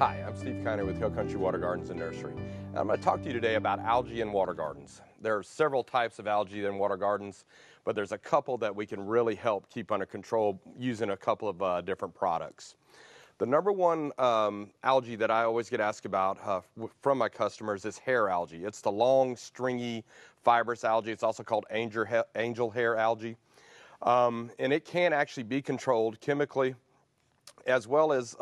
Hi, I'm Steve Kainer with Hill Country Water Gardens and Nursery. And I'm going to talk to you today about algae in water gardens. There are several types of algae in water gardens, but there's a couple that we can really help keep under control using a couple of different products. The number one algae that I always get asked about from my customers is hair algae. It's the long, stringy, fibrous algae. It's also called angel hair algae. And it can actually be controlled chemically, as well as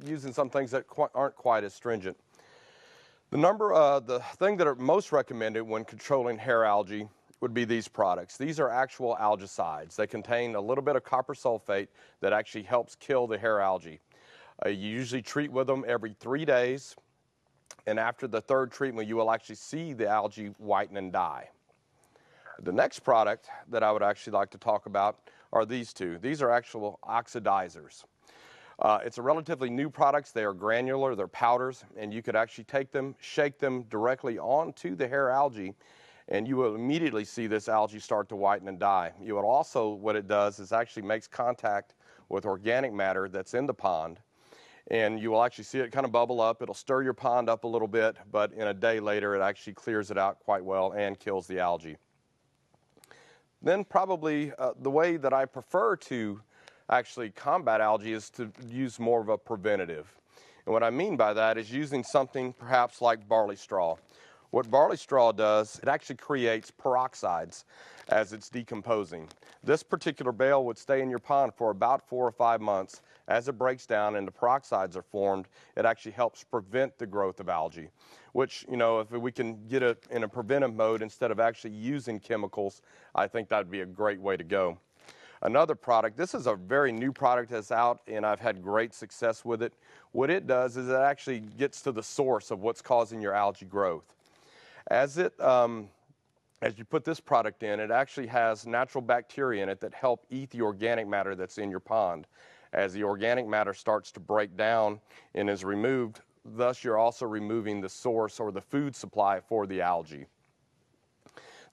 using some things that aren't quite as stringent. The thing that are most recommended when controlling hair algae would be these products. These are actual algicides. They contain a little bit of copper sulfate that actually helps kill the hair algae. You usually treat with them every 3 days, and after the third treatment, you will actually see the algae whiten and die. The next product that I would actually like to talk about are these two. These are actual oxidizers. It's a relatively new product. They are granular, they're powders, and you could actually take them, shake them directly onto the hair algae, and you will immediately see this algae start to whiten and die. You will also, what it does is actually makes contact with organic matter that's in the pond, and you will actually see it kind of bubble up. It'll stir your pond up a little bit, but in a day later it actually clears it out quite well and kills the algae. Then probably the way that I prefer to actually combat algae is to use more of a preventative. And what I mean by that is using something perhaps like barley straw. What barley straw does, it actually creates peroxides as it's decomposing. This particular bale would stay in your pond for about 4 or 5 months. As it breaks down and the peroxides are formed, it actually helps prevent the growth of algae, which, you know, if we can get it in a preventive mode instead of actually using chemicals, I think that would be a great way to go. Another product, this is a very new product that's out, and I've had great success with it. What it does is it actually gets to the source of what's causing your algae growth. As you put this product in, it actually has natural bacteria in it that help eat the organic matter that's in your pond. As the organic matter starts to break down and is removed, thus you're also removing the source or the food supply for the algae.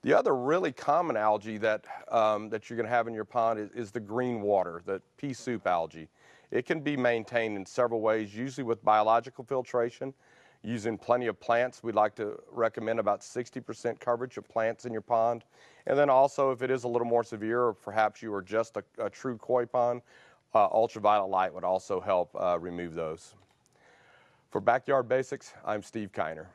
The other really common algae that you're going to have in your pond is the green water, the pea soup algae. It can be maintained in several ways, usually with biological filtration, using plenty of plants. We'd like to recommend about 60% coverage of plants in your pond. And then also, if it is a little more severe, or perhaps you are just a true koi pond, ultraviolet light would also help remove those. For Backyard Basics, I'm Steve Kainer.